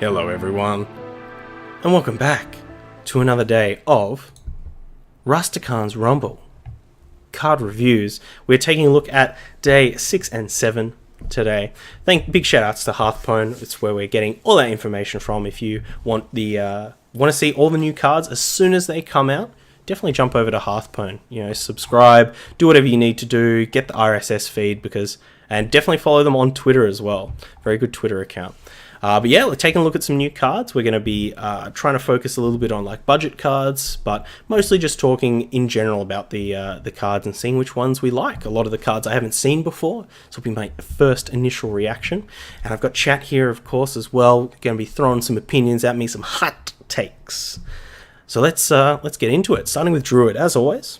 Hello everyone, and welcome back to another day of Rhastakhan's Rumble card reviews. We're taking a look at day 6 and 7 today. Big shout outs to Hearthstone. It's where we're getting all that information from. If you want to see all the new cards as soon as they come out, definitely jump over to Hearthstone. Subscribe, do whatever you need to do, get the RSS feed and definitely follow them on Twitter as well. Very good Twitter account. But yeah, we're taking a look at some new cards. We're going to be trying to focus a little bit on like budget cards, but mostly just talking in general about the cards and seeing which ones we like. A lot of the cards I haven't seen before, so it'll be my first initial reaction. And I've got chat here, of course, as well. Going to be throwing some opinions at me, some hot takes. So let's get into it. Starting with Druid, as always,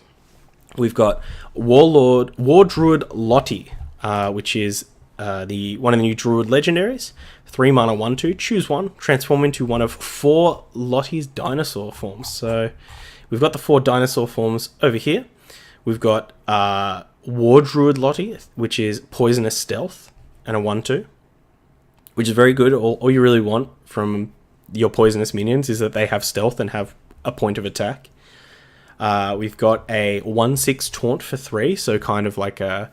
we've got War Druid Lottie, which is one of the new Druid legendaries. 3 mana 1/2, choose one, transform into one of 4 Lottie's dinosaur forms. So we've got the 4 dinosaur forms over here. We've got War Druid Lottie, which is Poisonous Stealth and a 1/2, which is very good. All you really want from your poisonous minions is that they have stealth and have a point of attack. We've got a 1/6 taunt for 3, so kind of like a,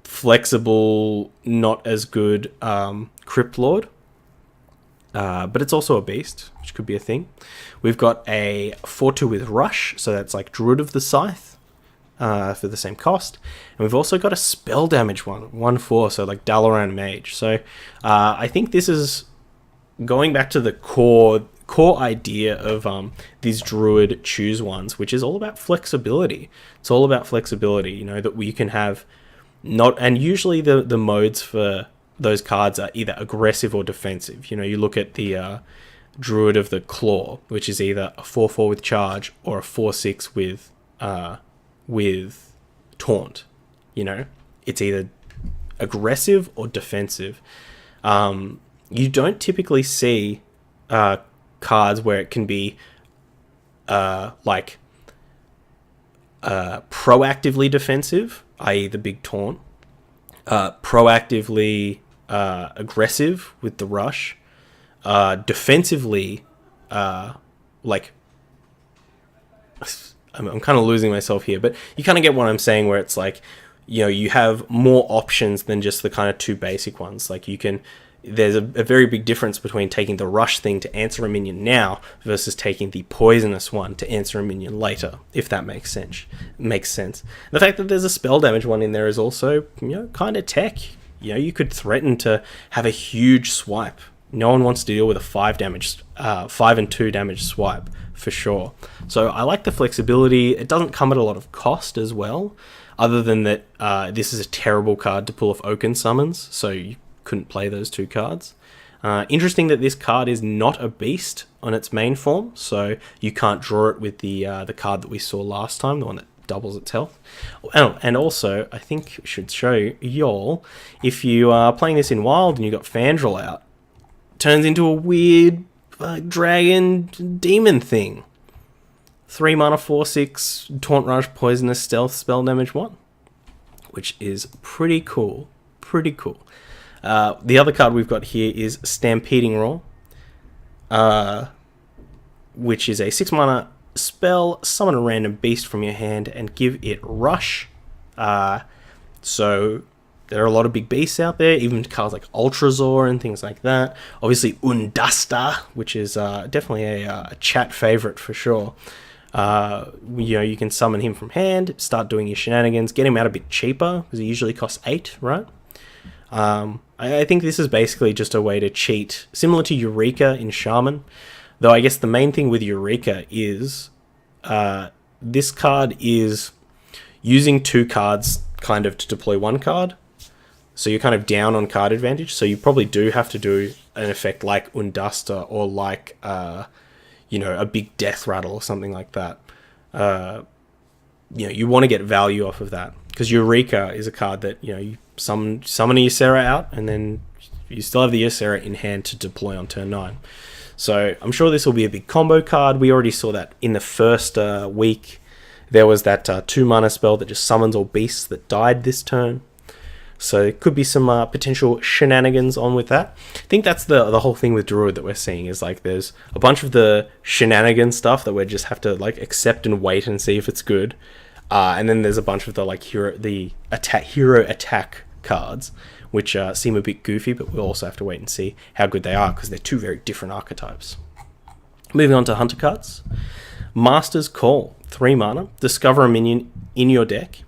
flexible, not as good Crypt Lord. But it's also a beast, which could be a thing. We've got a 4/2 with Rush, so that's like Druid of the Scythe for the same cost. And we've also got a spell damage one, 1/4, so like Dalaran Mage. So I think this is going back to the core idea of these Druid choose ones, which is all about flexibility. It's all about flexibility, that we can have and usually the modes for those cards are either aggressive or defensive. You look at the Druid of the Claw, which is either a 4/4 with charge or a 4/6 with taunt. It's either aggressive or defensive. You don't typically see cards where it can be proactively defensive, i.e. the big taunt, proactively aggressive with the rush, defensively I'm kind of losing myself here, but you kind of get what I'm saying, where it's like, you have more options than just the kind of 2 basic ones. Like there's a very big difference between taking the rush thing to answer a minion now versus taking the poisonous one to answer a minion later, if that makes sense. The fact that there's a spell damage one in there is also, kind of tech. You could threaten to have a huge swipe. No one wants to deal with a 5 and 2 damage swipe, for sure. So I like the flexibility. It doesn't come at a lot of cost as well, other than that this is a terrible card to pull off Oaken summons, so you couldn't play those 2 cards. Interesting that this card is not a beast on its main form, so you can't draw it with the card that we saw last time, the one that doubles its health. Oh, and also, I think I should show y'all, if you are playing this in Wild and you got Fandral out, it turns into a weird dragon demon thing. 3 mana 4/6 taunt rush poisonous stealth spell damage 1, which is pretty cool. The other card we've got here is Stampeding Roar, which is a 6 mana spell. Summon a random beast from your hand and give it rush. So there are a lot of big beasts out there, even cards like Ultrazor and things like that. Obviously Undasta, which is definitely a chat favorite for sure. You can summon him from hand, start doing your shenanigans, get him out a bit cheaper, because he usually costs 8, right? I think this is basically just a way to cheat, similar to Eureka in Shaman, though I guess the main thing with Eureka is this card is using 2 cards kind of to deploy 1 card, so you're kind of down on card advantage, so you probably do have to do an effect like Undasta or like a big Death Rattle or something like that. You want to get value off of that, because Eureka is a card that you summon a Ysera out, and then you still have the Ysera in hand to deploy on turn 9. So I'm sure this will be a big combo card. We already saw that in the first week. There was that 2 mana spell that just summons all beasts that died this turn. So it could be some potential shenanigans on with that. I think that's the whole thing with Druid that we're seeing is like there's a bunch of the shenanigan stuff that we just have to like accept and wait and see if it's good. And then there's a bunch of the like hero attack cards, which seem a bit goofy, but we'll also have to wait and see how good they are because they're two very different archetypes. Moving on to Hunter cards. Master's Call, 3 mana. Discover a minion in your deck.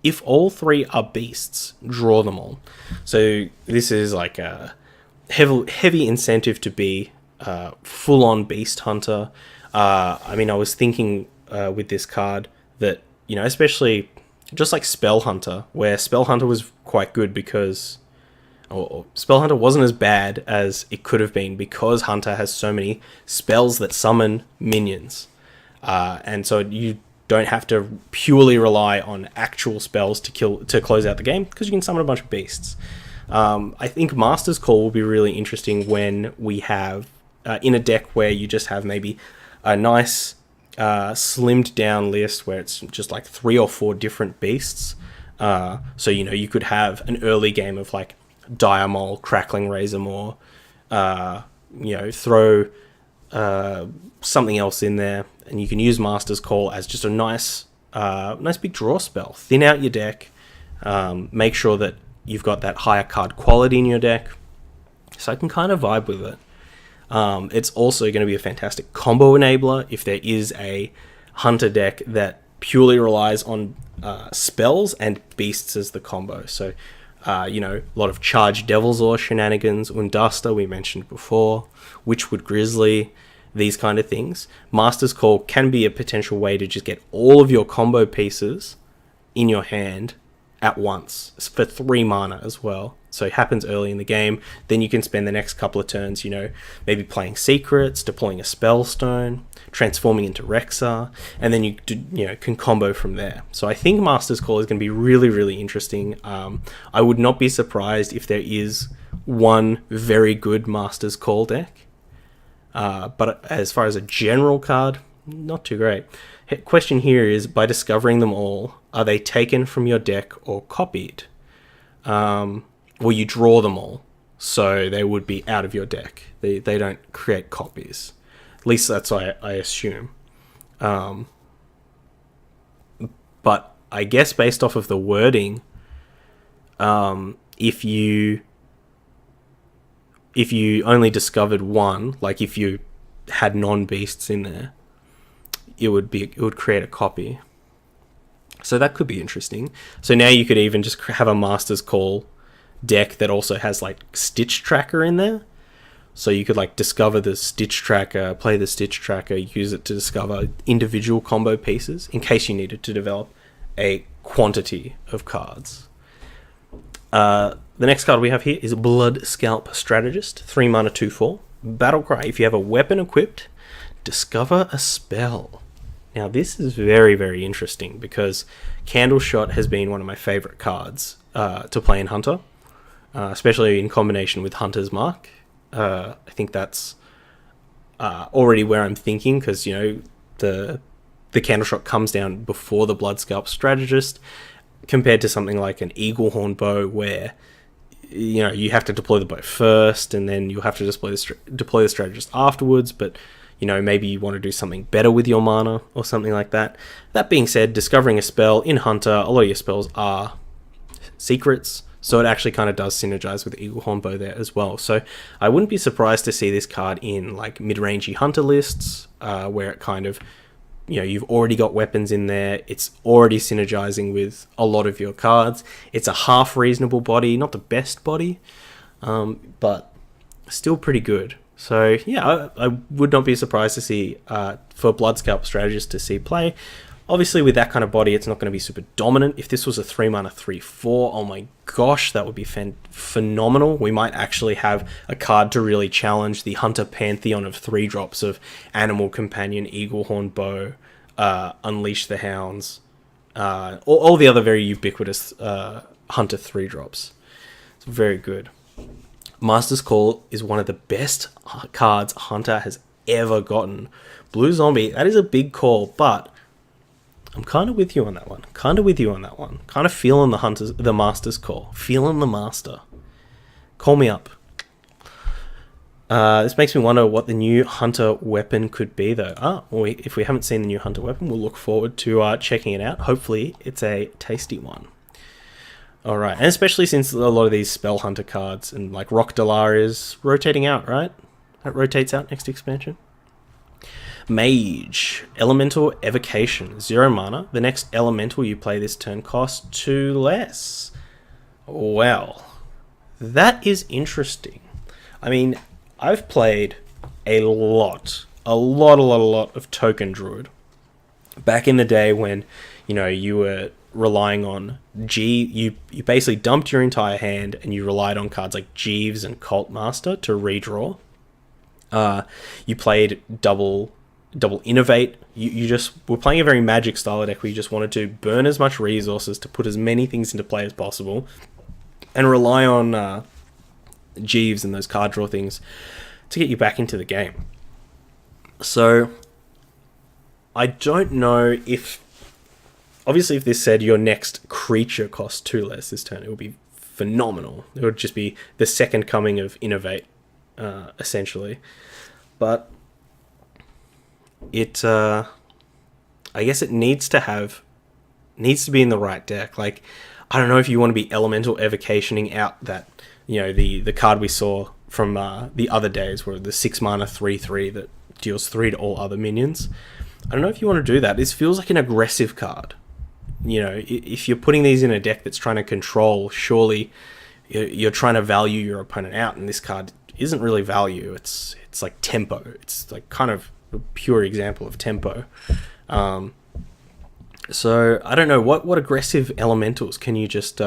If all 3 are beasts, draw them all. So this is like a heavy incentive to be full-on beast hunter. I mean, I was thinking with this card that, you know, especially just like Spell Hunter, where Spell Hunter was quite good because Spell Hunter wasn't as bad as it could have been because Hunter has so many spells that summon minions. And so you don't have to purely rely on actual spells to close out the game because you can summon a bunch of beasts. I think Master's Call will be really interesting when we have in a deck where you just have maybe a nice slimmed down list where it's just like 3 or 4 different beasts. So, you know, you could have an early game of like Diamol, Crackling Razormaw, you know, throw something else in there, and you can use Master's Call as just a nice big draw spell. Thin out your deck, make sure that you've got that higher card quality in your deck. So I can kind of vibe with it. It's also going to be a fantastic combo enabler if there is a Hunter deck that purely relies on spells and beasts as the combo. So, you know, a lot of Charged Devil's Oar shenanigans, Undasta we mentioned before, Witchwood Grizzly, these kind of things. Master's Call can be a potential way to just get all of your combo pieces in your hand at once for 3 mana as well. So it happens early in the game. Then you can spend the next couple of turns, you know, maybe playing secrets, deploying a Spellstone, transforming into Rexar, and then you can combo from there. So I think Master's Call is going to be really, really interesting. I would not be surprised if there is one very good Master's Call deck. But as far as a general card, not too great. Question here is, by discovering them all, are they taken from your deck or copied? Well, you draw them all, so they would be out of your deck. They don't create copies. At least that's what I assume. But I guess based off of the wording, if you only discovered one, like if you had non-beasts in there, it would create a copy. So that could be interesting. So now you could even just have a Master's Call deck that also has like Stitch Tracker in there. So you could like discover the Stitch Tracker, play the Stitch Tracker, use it to discover individual combo pieces in case you needed to develop a quantity of cards. The next card we have here is Blood Scalp Strategist, 3 mana 2/4. Battlecry, if you have a weapon equipped, discover a spell. Now this is very, very interesting because Candle Shot has been one of my favorite cards to play in Hunter, especially in combination with Hunter's Mark. I think that's already where I'm thinking because, you know, the Candle Shot comes down before the Blood Scalp Strategist compared to something like an Eaglehorn Bow where, you know, you have to deploy the bow first and then you'll have to deploy the strategist afterwards, but, you know, maybe you want to do something better with your mana or something like that. That being said, discovering a spell in Hunter, a lot of your spells are secrets, so it actually kind of does synergize with Eaglehorn Bow there as well. So I wouldn't be surprised to see this card in like mid-rangey Hunter lists, where it kind of, you know, you've already got weapons in there, it's already synergizing with a lot of your cards, it's a half reasonable body, not the best body, but still pretty good. So yeah, I would not be surprised to see, for Blood Scalp Strategist to see play. Obviously with that kind of body, it's not going to be super dominant. If this was a 3 mana 3/4, oh my gosh, that would be phenomenal. We might actually have a card to really challenge the Hunter Pantheon of 3-drops of Animal Companion, Eaglehorn Bow, Unleash the Hounds, all the other very ubiquitous Hunter 3-drops. It's very good. Master's Call is one of the best cards Hunter has ever gotten. Blue Zombie, that is a big call, but I'm kind of with you on that one. Kind of feeling the master's call. Feeling the master. Call me up. This makes me wonder what the new hunter weapon could be, though. If we haven't seen the new hunter weapon, we'll look forward to checking it out. Hopefully, it's a tasty one. Alright, and especially since a lot of these spell hunter cards and like Rock Dalar is rotating out, right? That rotates out next expansion. Mage. Elemental Evocation. 0 mana. The next elemental you play this turn costs 2 less. Well, that is interesting. I mean, I've played a lot of Token Druid. Back in the day when, you were relying on you basically dumped your entire hand and you relied on cards like Jeeves and Cult Master to redraw. You played double innovate. You just were playing a very magic style deck where you just wanted to burn as much resources to put as many things into play as possible and rely on Jeeves and those card draw things to get you back into the game. So I don't know if obviously if this said your next creature costs 2 less this turn, it would be phenomenal. It would just be the second coming of innovate, essentially. But it I guess it needs to be in the right deck. Like, I don't know if you want to be elemental evocationing out that, the card we saw from the other days where the 6 mana 3/3 that deals 3 to all other minions. I don't know if you want to do that. This feels like an aggressive card. If you're putting these in a deck that's trying to control, surely you're trying to value your opponent out, and this card isn't really value. It's like tempo. It's like kind of a pure example of tempo. So I don't know what aggressive elementals can you just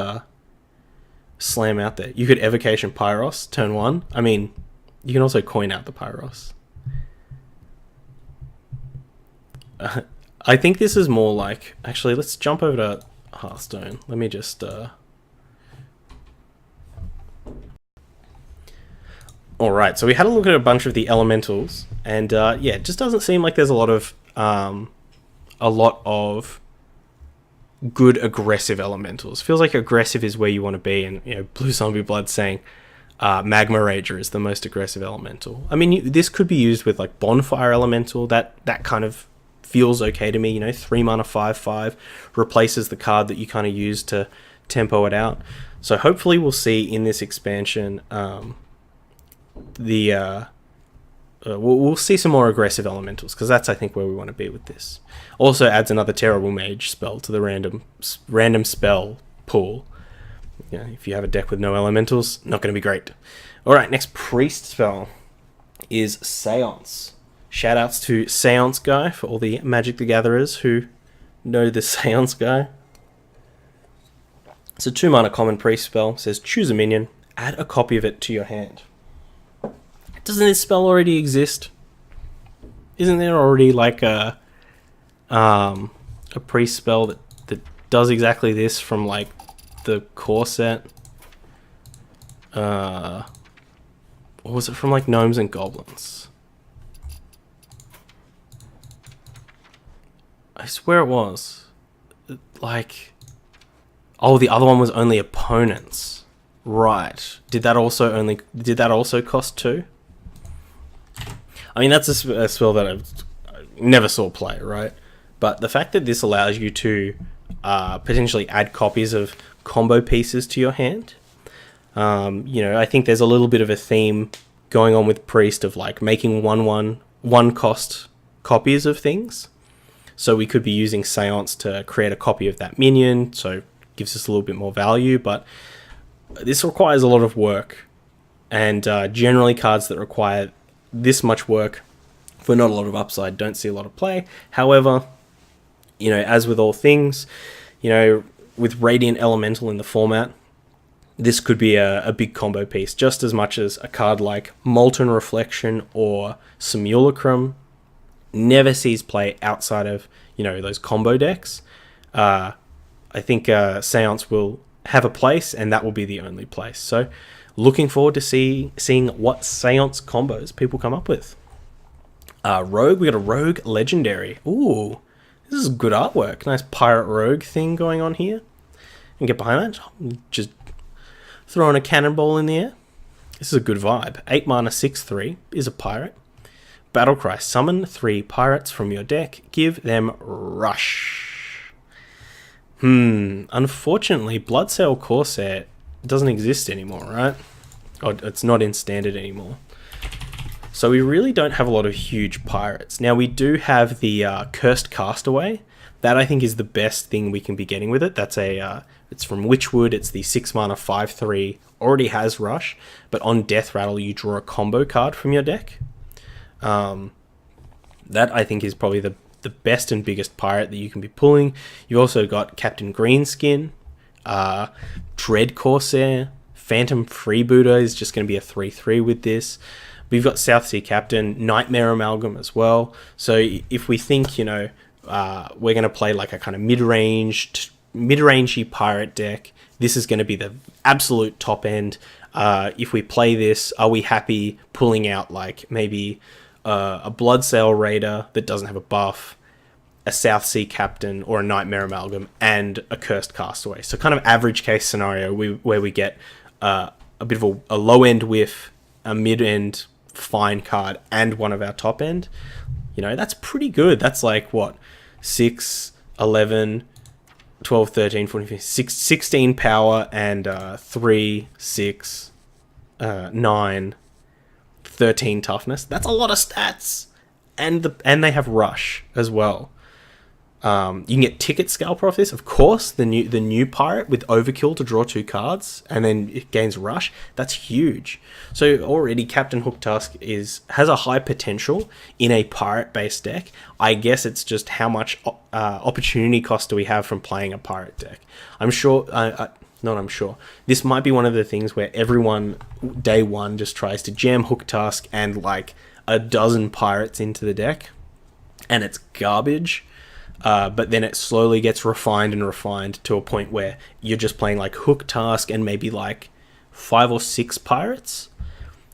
slam out there. You could Evocation Pyros turn 1. I mean, you can also coin out the Pyros. I think this is more like... Actually, let's jump over to Hearthstone. Let me just... Alright, so we had a look at a bunch of the elementals, and it just doesn't seem like there's a lot of good aggressive elementals. Feels like aggressive is where you want to be, and Blue Zombie Blood saying Magma Rager is the most aggressive elemental. I mean, this could be used with like Bonfire Elemental. That kind of feels okay to me. 3 mana 5/5 replaces the card that you kind of use to tempo it out. So hopefully we'll see in this expansion we'll see some more aggressive elementals, because that's, I think, where we want to be with this. Also adds another Terrible Mage spell to the random spell pool. If you have a deck with no elementals, not going to be great. Alright, next priest spell is Seance. Shoutouts to Seance Guy for all the Magic the Gatherers who know the Seance Guy. It's a 2 mana common priest spell. It says choose a minion, add a copy of it to your hand. Doesn't this spell already exist? Isn't there already like a priest spell that does exactly this from like the core set? Or was it from like Gnomes and Goblins? I swear it was. Like, oh, the other one was only opponents. Right. Did that also cost 2? I mean, that's a spell that I never saw play, right? But the fact that this allows you to potentially add copies of combo pieces to your hand, I think there's a little bit of a theme going on with Priest of like making one cost copies of things. So we could be using Seance to create a copy of that minion, so it gives us a little bit more value, but this requires a lot of work, and generally cards that require this much work for not a lot of upside don't see a lot of play. However, as with all things, with Radiant Elemental in the format, this could be a big combo piece, just as much as a card like Molten Reflection or Simulacrum never sees play outside of, those combo decks. I think Seance will have a place, and that will be the only place. So looking forward to seeing what Seance combos people come up with. Rogue, we got a Rogue Legendary. Ooh, This is good artwork. Nice pirate rogue thing going on here. And get behind that. Just throwing a cannonball in the air. This is a good vibe. 8 mana 6/3 is a pirate. Battlecry. Summon 3 pirates from your deck. Give them rush. Unfortunately, Bloodsail Corsair doesn't exist anymore, right? Or it's not in standard anymore. So we really don't have a lot of huge pirates. Now we do have the Cursed Castaway. That I think is the best thing we can be getting with it. That's it's from Witchwood. It's the 6 mana 5/3. Already has rush, but on Death Rattle you draw a combo card from your deck. That I think is probably the best and biggest pirate that you can be pulling. You've also got Captain Greenskin, Dread Corsair, Phantom Freebooter is just going to be a 3/3 with this. We've got South Sea Captain, Nightmare Amalgam as well. So if we think, we're going to play like a kind of mid-rangey pirate deck, this is going to be the absolute top end. If we play this, are we happy pulling out like maybe a Bloodsail Raider that doesn't have a buff, a South Sea Captain, or a Nightmare Amalgam, and a Cursed Castaway? So kind of average case scenario where we get a bit of a low-end whiff, a mid-end fine card, and one of our top end. That's pretty good. That's like, what, 6, 11, 12, 13, 14, 16 power, and 3, 6, 9, 13 toughness. That's a lot of stats. And they have rush as well. You can get Ticket Scalper off this, of course. The new pirate with Overkill to draw 2 cards, and then it gains rush. That's huge. So already Captain Hooktusk has a high potential in a pirate-based deck. I guess it's just how much opportunity cost do we have from playing a pirate deck. I'm sure. This might be one of the things where everyone day one just tries to jam Hooktusk and like a dozen pirates into the deck, and it's garbage. But then it slowly gets refined to a point where you're just playing like Hooktusk and maybe like 5 or 6 pirates.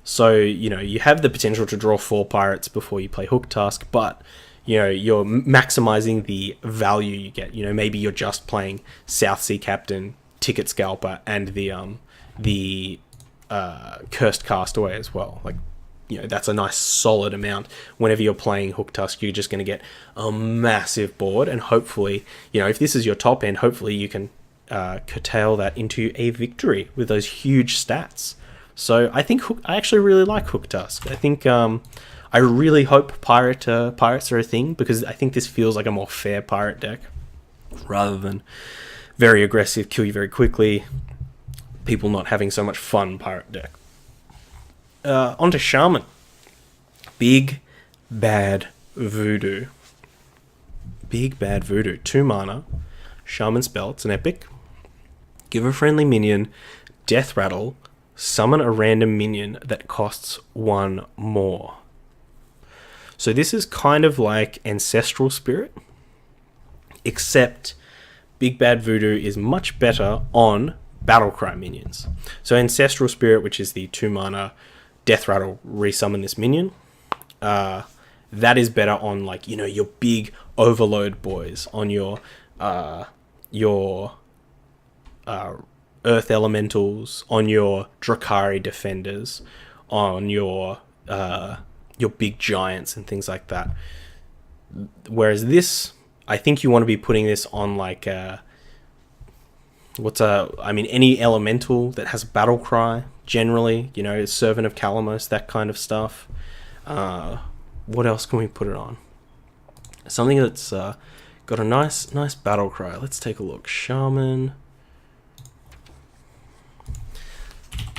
So, you have the potential to draw 4 pirates before you play Hooktusk, but, you're maximizing the value you get. Maybe you're just playing South Sea Captain, Ticket Scalper, and the Cursed Castaway as well. Like, that's a nice solid amount. Whenever you're playing Hooktusk, you're just going to get a massive board, and hopefully, if this is your top end, hopefully you can curtail that into a victory with those huge stats. So I actually really like Hooktusk. I think I really hope pirates are a thing, because I think this feels like a more fair pirate deck rather than very aggressive, kill you very quickly, people not having so much fun pirate deck. Onto Shaman. Big Bad Voodoo. 2 mana. Shaman spell. It's an epic. Give a friendly minion Death Rattle. Summon a random minion that costs 1 more. So this is kind of like Ancestral Spirit, except Big Bad Voodoo is much better on Battlecry minions. So Ancestral Spirit, which is the 2 mana Death Rattle, resummon this minion. That is better on like, your big Overload boys, on your Earth Elementals, on your Drakari Defenders, on your big giants and things like that. Whereas this, I think you want to be putting this on like any elemental that has battle cry, generally, Servant of Calamos, that kind of stuff. What else can we put it on? Something that's got a nice battle cry. Let's take a look. Shaman,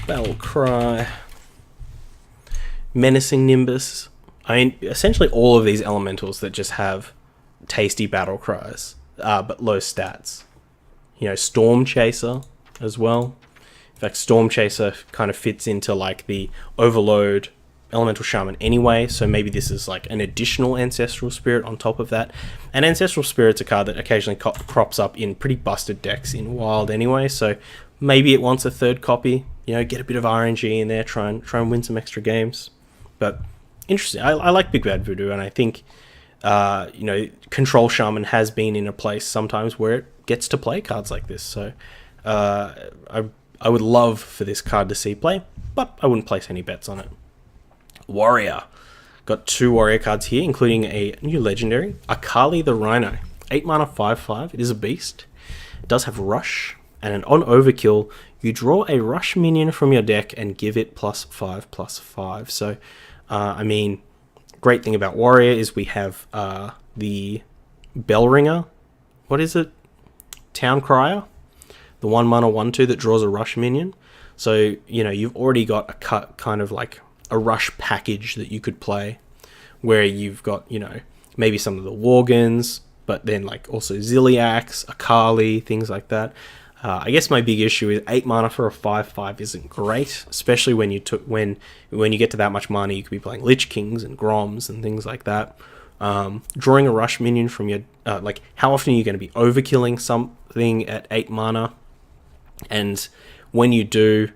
battle cry, menacing Nimbus. Essentially all of these elementals that just have tasty battle cries, but low stats. Storm Chaser as well. In fact, Storm Chaser kind of fits into like the Overload Elemental Shaman anyway, so maybe this is like an additional Ancestral Spirit on top of that. And Ancestral Spirit's a card that occasionally crops up in pretty busted decks in Wild anyway, so maybe it wants a third copy, get a bit of RNG in there, try and win some extra games. But interesting. I like Big Bad Voodoo, and I think Control Shaman has been in a place sometimes where it gets to play cards like this. So I would love for this card to see play, but I wouldn't place any bets on it. Warrior. Got 2 warrior cards here, including a new legendary, Akali the Rhino. 8 mana 5/5. It is a beast. It does have Rush, and on overkill, you draw a Rush minion from your deck and give it +5/+5. So, great thing about Warrior is we have the Bellringer. What is it? Town Crier. The 1 mana 1/2 that draws a Rush minion. So, you've already got a kind of like a Rush package that you could play, where you've got, maybe some of the Worgens, but then like also Ziliax, Akali, things like that. I guess my big issue is 8 mana for a 5/5 isn't great, especially when you get to that much mana, you could be playing Lich Kings and Groms and things like that. Drawing a Rush minion from your how often are you going to be overkilling something at 8 mana? And when you do,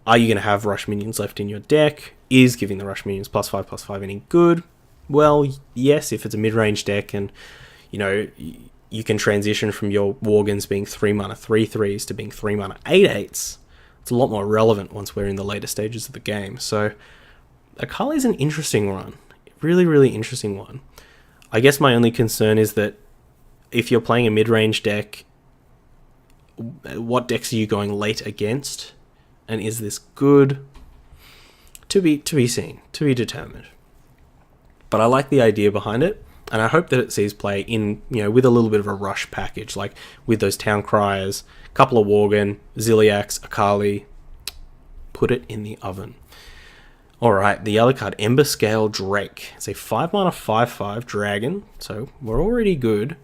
are you going to have Rush minions left in your deck? Is giving the Rush minions +5/+5 any good? Well, yes, if it's a mid-range deck and, you can transition from your Worgens being 3 mana 3/3s to being 3 mana 8/8s. It's a lot more relevant once we're in the later stages of the game. So, Akali's an interesting one. Really, really interesting one. I guess my only concern is that if you're playing a mid-range deck, what decks are you going late against? And is this good? To be seen, to be determined. But I like the idea behind it, and I hope that it sees play in, with a little bit of a Rush package, like with those Town Criers, a couple of Worgen, Ziliax, Akali. Put it in the oven. Alright, the other card, Emberscale Drake. It's a 5 mana 5/5 dragon, so we're already good.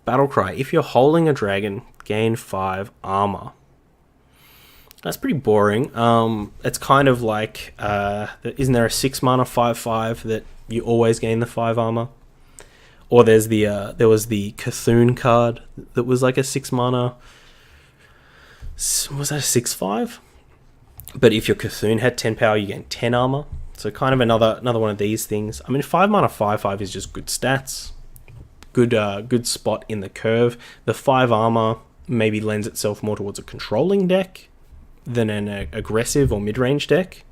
Battlecry. If you're holding a dragon, gain 5 armor. That's pretty boring. It's kind of like, isn't there a 6 mana 5/5 that you always gain the 5 armor? Or there was the Cthulhu card that was like a 6 mana. Was that a 6/5? But if your Cthulhu had 10 power, you gain 10 armor. So kind of another one of these things. 5 mana 5/5 is just good stats. Good spot in the curve. The 5 armor maybe lends itself more towards a controlling deck than an aggressive or mid-range deck.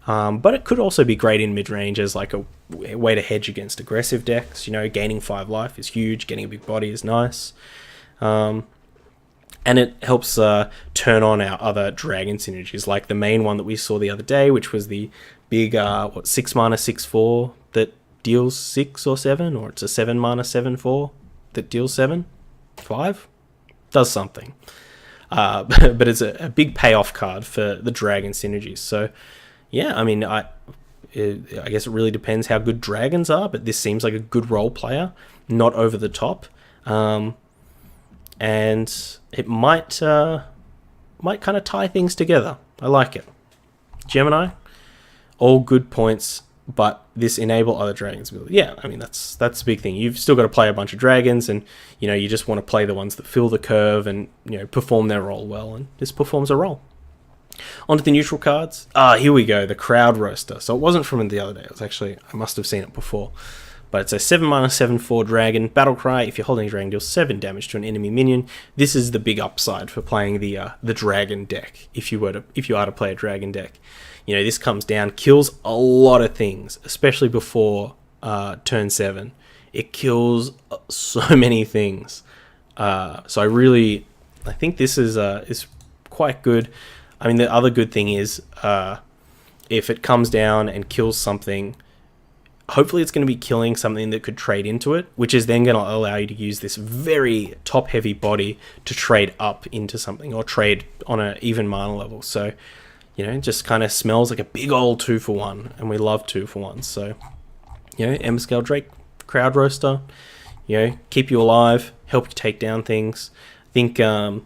But it could also be great in mid-range as like a way to hedge against aggressive decks. Gaining 5 life is huge. Getting a big body is nice. And it helps turn on our other dragon synergies, like the main one that we saw the other day, which was the big 6 mana 6/4 that deals 6 or 7, or it's a 7 mana 7/4 that deals 7, 5, does something. But it's a big payoff card for the dragon synergies. So yeah, I guess it really depends how good dragons are, but this seems like a good role player, not over the top. And it might kind of tie things together. I like it. Gemini, all good points, but this enable other dragons ability. Yeah, that's the big thing. You've still got to play a bunch of dragons, and you just want to play the ones that fill the curve and perform their role well, and this performs a role. Onto the neutral cards. Here we go, the Crowd Roaster. So it wasn't from the other day. It was actually, I must have seen it before. But it's a 7 mana 7/4 dragon. Battlecry. If you're holding a dragon, deals 7 damage to an enemy minion. This is the big upside for playing the dragon deck. If you are to play a dragon deck, this comes down, kills a lot of things, especially before turn 7. It kills so many things. So I think this is quite good. The other good thing is if it comes down and kills something, hopefully it's going to be killing something that could trade into it, which is then going to allow you to use this very top-heavy body to trade up into something, or trade on an even mana level. So, it just kind of smells like a big old 2-for-1, and we love 2-for-1s. So, Emberscale Drake, Crowd Roaster, keep you alive, help you take down things. I think,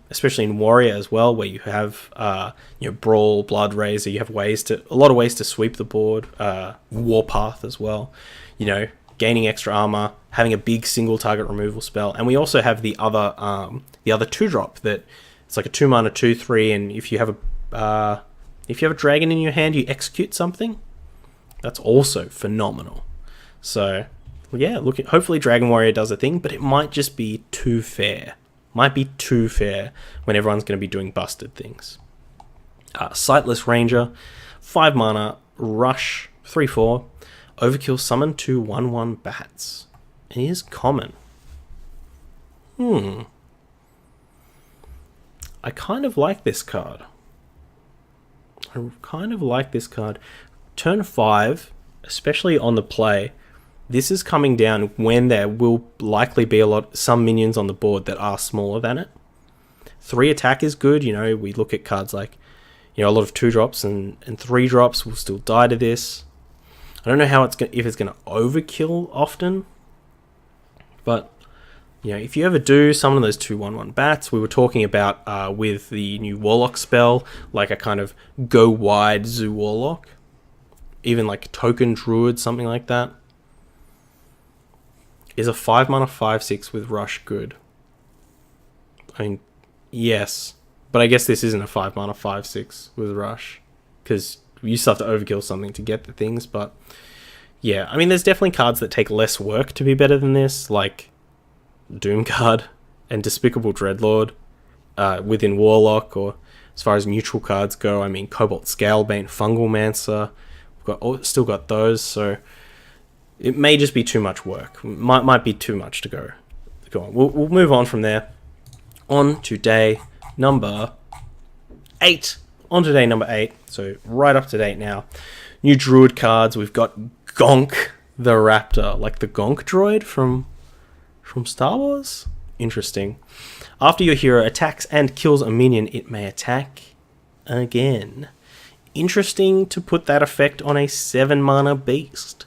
especially in Warrior as well, where you have, Brawl, Blood Razor, you have a lot of ways to sweep the board, Warpath as well, gaining extra armor, having a big single target removal spell, and we also have the other 2-drop that it's like a 2 mana 2/3, and if you have a dragon in your hand, you execute something. That's also phenomenal. So yeah, look. Hopefully, Dragon Warrior does a thing, but it might just be too fair. Might be too fair when everyone's going to be doing busted things. Sightless Ranger, 5 mana, Rush, 3/4, Overkill summon 2 1/1 bats. And he is common. I kind of like this card. Turn 5, especially on the play, this is coming down when there will likely be some minions on the board that are smaller than it. 3 attack is good. We look at cards like, a lot of 2-drops and 3-drops will still die to this. I don't know how if it's going to overkill often, but if you ever do summon those 2 1/1 bats, we were talking about with the new Warlock spell, like a kind of go wide Zoo Warlock, even like Token Druid, something like that. Is a 5 mana 5/6 with Rush good? I mean, yes, but I guess this isn't a 5 mana 5/6 with Rush, because you still have to overkill something to get the things. But yeah, I mean, there's definitely cards that take less work to be better than this, like Doomguard and Despicable Dreadlord within Warlock, or as far as neutral cards go, I mean, Cobalt Scalebane, Fungal Mancer, still got those, so it may just be too much work. Might be too much to go on. We'll move on from there. On to day number 8. So right up to date now. New Druid cards. We've got Gonk the Raptor, like the Gonk droid from Star Wars? Interesting. After your hero attacks and kills a minion, it may attack again. Interesting to put that effect on a 7 mana beast.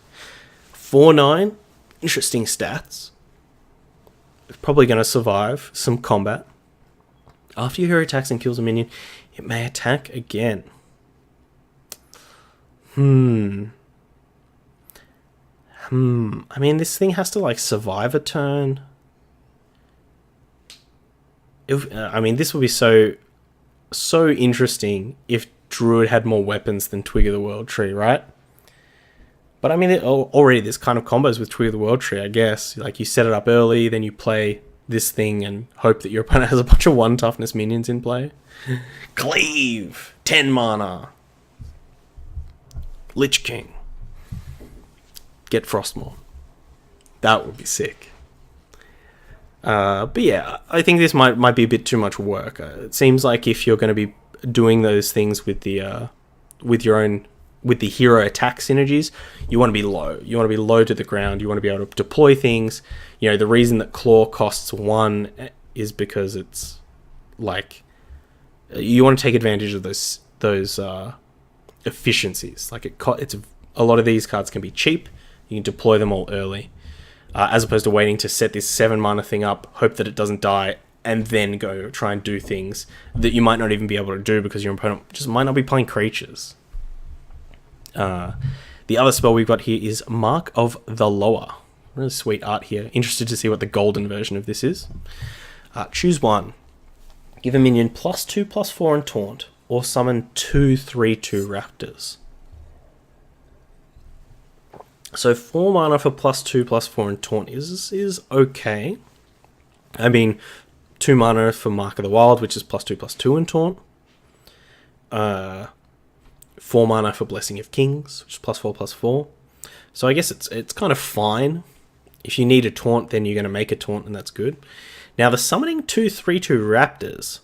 4/9, interesting stats. It's probably going to survive some combat. After your hero attacks and kills a minion, it may attack again. I mean, this thing has to survive a turn. This would be so interesting if Druid had more weapons than Twig of the World Tree, right? But I mean, already there's kind of combos with Twig of the World Tree, I guess. Like, you set it up early, then you play this thing and hope that your opponent has a bunch of 1 toughness minions in play. Cleave! 10 mana. Lich King. Get Frostmourne. That would be sick. But yeah, I think this might be a bit too much work. It seems like if you're going to be doing those things with the hero attack synergies, you want to be low. You want to be low to the ground. You want to be able to deploy things. The reason that Claw costs 1 is because it's you want to take advantage of those efficiencies. It's a lot of these cards can be cheap. You can deploy them all early, as opposed to waiting to set this 7 mana thing up, hope that it doesn't die, and then go try and do things that you might not even be able to do because your opponent just might not be playing creatures. The other spell we've got here is Mark of the Lower. Really sweet art here. Interested to see what the golden version of this is. Choose 1. Give a minion +2/+4 and taunt, or summon 2 3/2 raptors. So 4 mana for +2/+4 and taunt is okay. I mean, 2 mana for Mark of the Wild, which is +2/+2 and taunt. 4 mana for Blessing of Kings, which is +4/+4. So I guess it's kind of fine. If you need a taunt, then you're going to make a taunt, and that's good. Now, the summoning 2 3/2 raptors,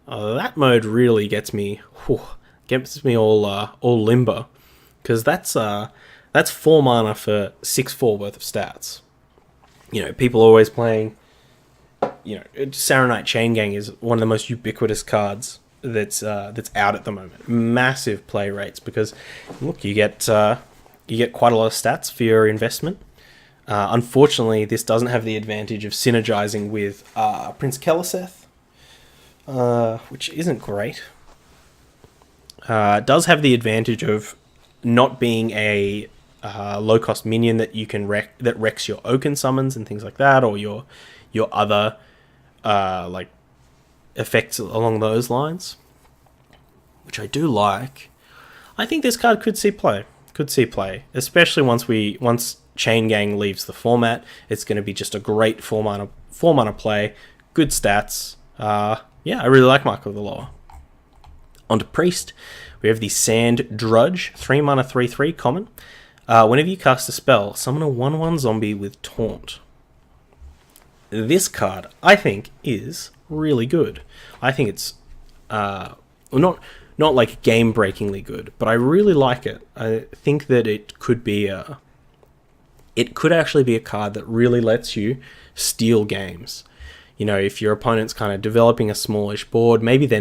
that mode really gets me all limber, because that's 4 mana for 6/4 worth of stats. People always playing. Saronite Chain Gang is one of the most ubiquitous cards that's out at the moment. Massive play rates, because look, you get quite a lot of stats for your investment. Unfortunately, this doesn't have the advantage of synergizing with Prince Keleseth, which isn't great. It does have the advantage of not being a low-cost minion that you can that wrecks your Oaken summons and things like that, or your other effects along those lines, which I do like. I think this card could see play, especially once Chain Gang leaves the format. It's going to be just a great 4-mana play, good stats. Yeah, I really like Mark of the Law. On to Priest, we have the Sand Drudge, 3-mana 3/3 common. Whenever you cast a spell, summon a 1/1 zombie with Taunt. This card, I think, is really good. I think it's not like game-breakingly good, but I really like it. I think that it could actually be a card that really lets you steal games. You know, if your opponent's kind of developing a smallish board, maybe they're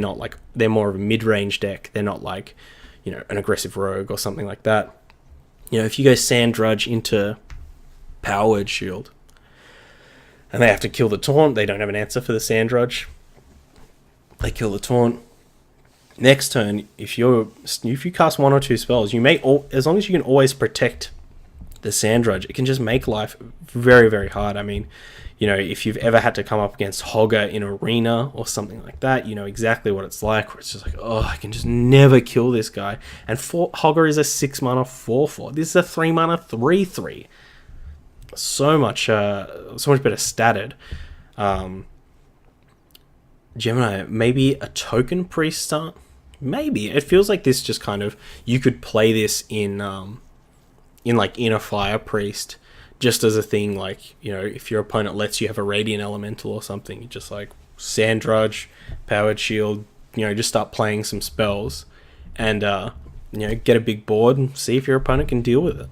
more of a mid-range deck. They're not like, you know, an aggressive rogue or something like that. You know, if you go Sand Drudge into Power Word Shield, and they have to kill the Taunt, they don't have an answer for the Sand Drudge. They kill the Taunt. Next turn, if you cast 1 or 2 spells, as long as you can always protect the Sand Drudge, it can just make life very, very hard. I mean, you know, if you've ever had to come up against Hogger in Arena or something like that, you know exactly what it's like, where it's just like, oh, I can just never kill this guy. And Hogger is a 6-mana 4/4. This is a 3-mana 3/3. So much better statted. Gemini, maybe a token Priest start? Maybe. It feels like this just kind of, you could play this in like Inner Fire Priest, just as a thing, like, you know, if your opponent lets you have a Radiant Elemental or something, you just like Sand Drudge, Powered Shield, you know, just start playing some spells and, you know, get a big board and see if your opponent can deal with it.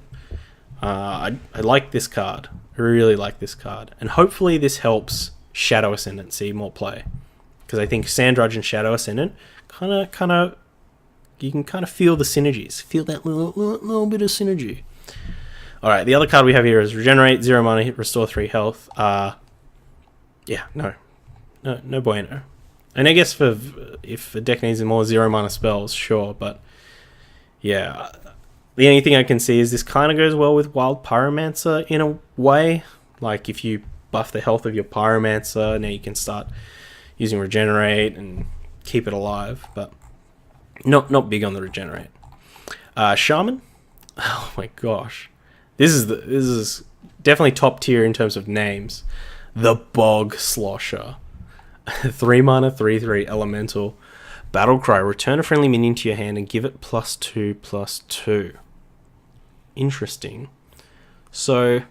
I like this card. I really like this card. And hopefully this helps Shadow Ascendant see more play. Because I think Sand Drudge and Shadow Ascendant kind of, you can kind of feel the synergies. Feel that little bit of synergy. Alright, the other card we have here is Regenerate, 0 mana, restore 3 health. Yeah, no bueno. And I guess if a deck needs more 0 mana spells, sure, but yeah. The only thing I can see is this kind of goes well with Wild Pyromancer in a way. Like, if you buff the health of your Pyromancer, now you can start using Regenerate and keep it alive, but not big on the Regenerate. Shaman? Oh my gosh. This is definitely top tier in terms of names. The Bog Slosher. 3-mana 3/3 elemental. Battlecry. Return a friendly minion to your hand and give it +2/+2. Interesting. So,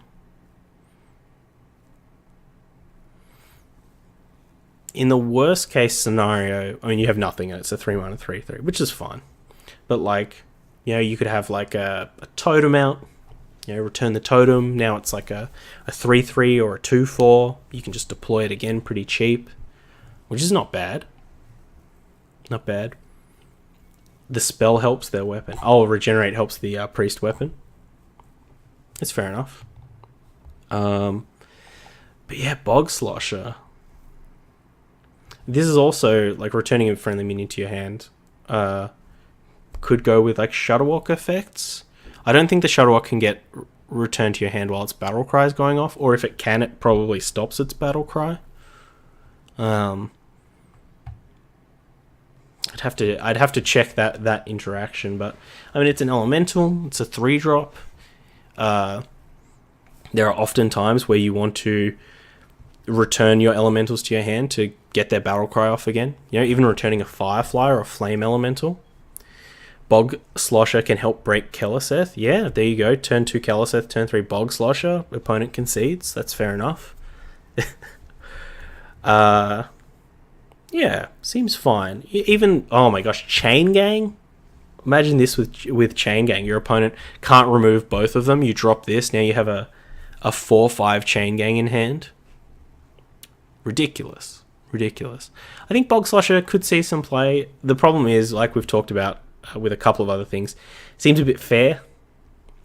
in the worst case scenario, I mean, you have nothing and it's a 3-mana 3/3, which is fine. But, like, you know, you could have like a totem out. You know, return the totem. Now it's like a 3/3 or a 2/4. You can just deploy it again pretty cheap, which is not bad. Not bad. The spell helps their weapon. Oh, Regenerate helps the priest weapon. It's fair enough. But yeah, Bog Slosher. This is also like returning a friendly minion to your hand. Could go with like Shudderwalk effects. I don't think the Shudderwalk can get returned to your hand while its battle cry is going off, or if it can, it probably stops its battle cry. I'd have to check that interaction, but I mean, it's an elemental. It's a 3-drop. There are often times where you want to return your elementals to your hand to get their battle cry off again. You know, even returning a Firefly or a Flame Elemental. Bog Slosher can help break Keleseth. Yeah, there you go. Turn 2 Keleseth, turn 3 Bog Slosher. Opponent concedes. That's fair enough. Yeah, seems fine. Even, oh my gosh, Chain Gang? Imagine this with Chain Gang. Your opponent can't remove both of them. You drop this. Now you have a 4/5 Chain Gang in hand. Ridiculous. Ridiculous. I think Bog Slosher could see some play. The problem is, like we've talked about with a couple of other things, seems a bit fair.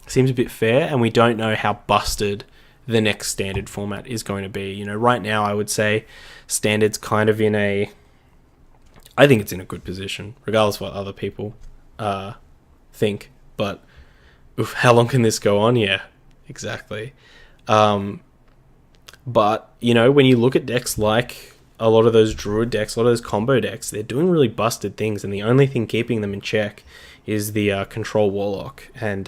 Seems a bit fair, and we don't know how busted the next standard format is going to be. You know, right now I would say standard's kind of in a... I think it's in a good position, regardless of what other people think. But oof, how long can this go on? Yeah, exactly. But, you know, when you look at decks like a lot of those Druid decks, a lot of those combo decks, they're doing really busted things, and the only thing keeping them in check is the Control Warlock. And,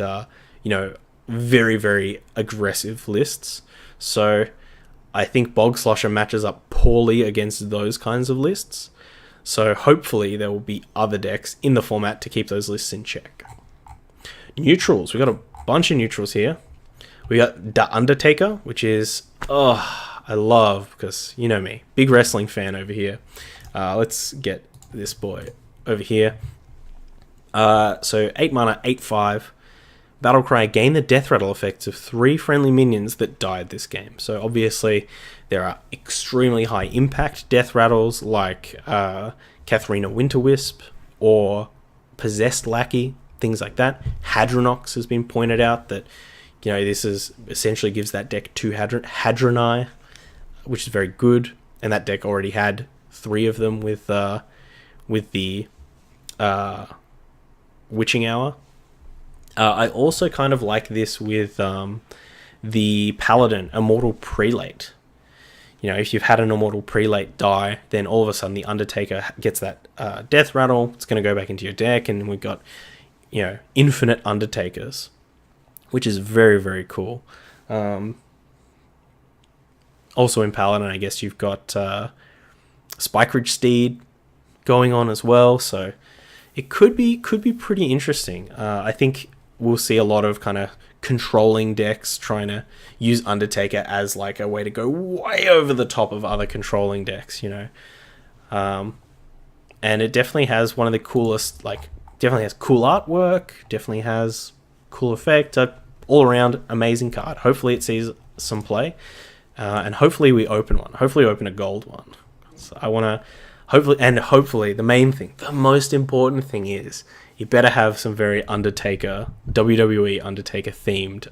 you know, very, very aggressive lists. So I think Bog Slosher matches up poorly against those kinds of lists. So hopefully there will be other decks in the format to keep those lists in check. Neutrals. We got a bunch of neutrals here. We got The Undertaker, which is, I love, because you know me, big wrestling fan over here. Let's get this boy over here. So 8 mana, 8/5. Battlecry, gain the death rattle effects of 3 friendly minions that died this game. So obviously there are extremely high impact death rattles like Katharina Winterwisp or Possessed Lackey, things like that. Hadronox has been pointed out that, you know, this is essentially gives that deck 2 Hadronai, which is very good. And that deck already had 3 of them with the Witching Hour. I also kind of like this with the Paladin, Immortal Prelate. You know, if you've had an Immortal Prelate die, then all of a sudden the Undertaker gets that death rattle. It's going to go back into your deck, and we've got, you know, infinite Undertakers, which is very, very cool. Also in Paladin, I guess you've got Spike Ridge Steed going on as well, so it could be pretty interesting. I think we'll see a lot of kind of controlling decks trying to use Undertaker as like a way to go way over the top of other controlling decks, you know. And it definitely has one of the coolest, like, definitely has cool artwork, definitely has cool effect, all around amazing card. Hopefully it sees some play, and hopefully we open one. Hopefully we open a gold one. So I want to hopefully the main thing, the most important thing is you better have some very Undertaker, WWE Undertaker themed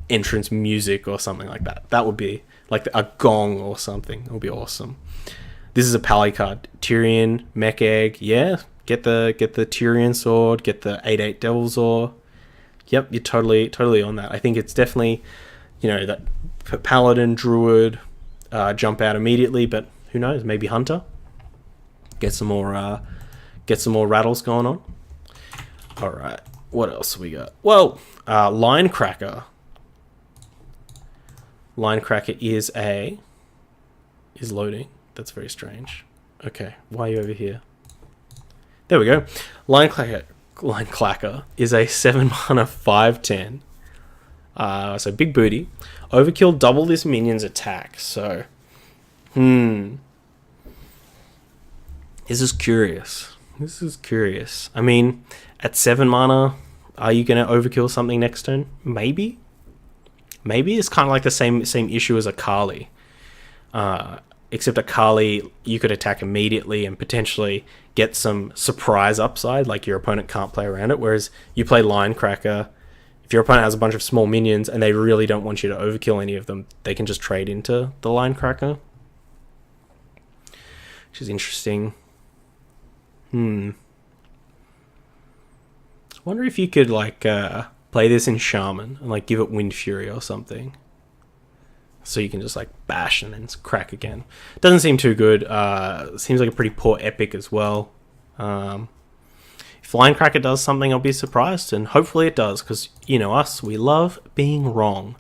entrance music or something like that. That would be like a gong or something. It would be awesome. This is a Pally card. Tyrion, Mech Egg, yeah. Get the Tyrion sword, get the 8/8 Devil's Oar. Yep, you're totally on that. I think it's definitely, you know, that Paladin, Druid, jump out immediately, but who knows? Maybe Hunter. Get some more rattles going on. All right, what else we got? Well, Line Cracker. Line Cracker is loading. That's very strange. Okay, why are you over here? There we go. Line Clacker is a 7 mana 5/10. So big booty. Overkill, double this minion's attack. So, this is curious. I mean, at 7 mana, are you going to overkill something next turn? Maybe. It's kind of like the same issue as Akali. Except Akali, you could attack immediately and potentially get some surprise upside, like your opponent can't play around it. Whereas you play Line Cracker, if your opponent has a bunch of small minions and they really don't want you to overkill any of them, they can just trade into the Line Cracker, which is interesting. I wonder if you could like play this in Shaman and like give it Wind Fury or something, so you can just like bash and then crack again. Doesn't seem too good. Seems like a pretty poor epic as well. If Line Cracker does something, I'll be surprised, and hopefully it does, because you know us, we love being wrong.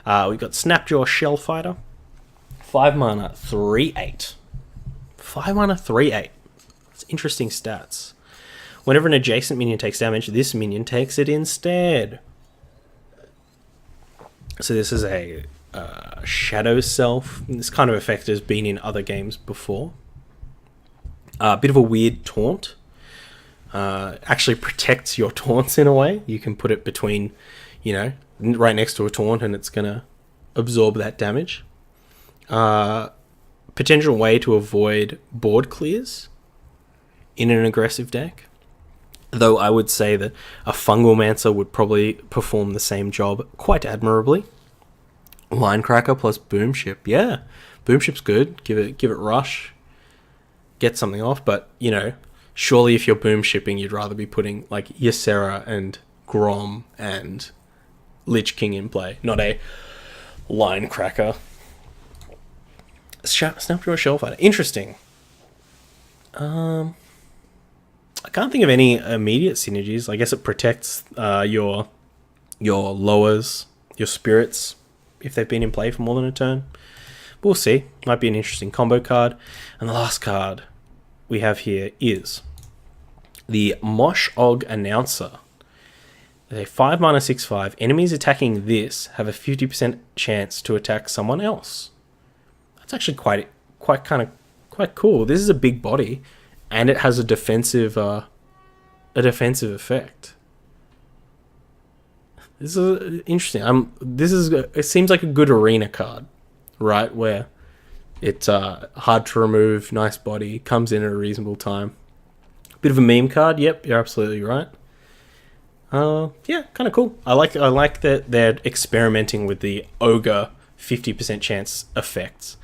We've got Snapjaw Shellfighter, 5 mana 3/8. 5 mana 3/8. It's interesting stats. Whenever an adjacent minion takes damage, this minion takes it instead. So this is a Shadow Self. This kind of effect has been in other games before. A bit of a weird taunt. Actually protects your taunts in a way. You can put it between, you know, right next to a taunt, and it's gonna absorb that damage. Potential way to avoid board clears in an aggressive deck. Though I would say that a Fungalmancer would probably perform the same job quite admirably. Line Cracker plus Boomship. Yeah, Boomship's good. Give it rush. Get something off, but, you know, surely if you're boom shipping, you'd rather be putting like Ysera and Grom and Lich King in play, not a Line Cracker. Snapjaw Shellfighter. Interesting. I can't think of any immediate synergies. I guess it protects your lowers, your spirits, if they've been in play for more than a turn. We'll see. Might be an interesting combo card. And the last card we have here is the Mosh Og Announcer. A 5 mana 6/5. Enemies attacking this have a 50% chance to attack someone else. That's actually quite cool. This is a big body, and it has a defensive effect. This is interesting. It seems like a good arena card, right? Where it's hard to remove, nice body, comes in at a reasonable time. Bit of a meme card. Yep, you're absolutely right. Yeah, kind of cool. I like that they're experimenting with the ogre 50% chance effects.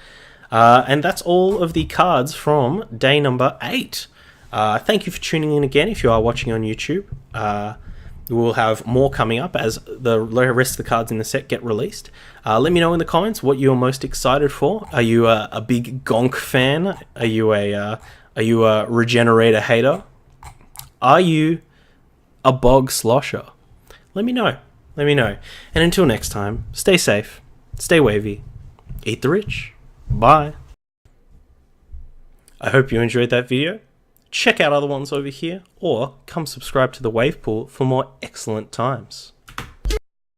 And that's all of the cards from day number 8. Thank you for tuning in again if you are watching on YouTube. We'll have more coming up as the rest of the cards in the set get released. Let me know in the comments what you're most excited for. Are you a big Gonk fan? Are you a Regenerator hater? Are you a Bog Slosher? Let me know. And until next time, stay safe, stay wavy, eat the rich. Bye. I hope you enjoyed that video. Check out other ones over here, or come subscribe to the Wave Pool for more excellent times.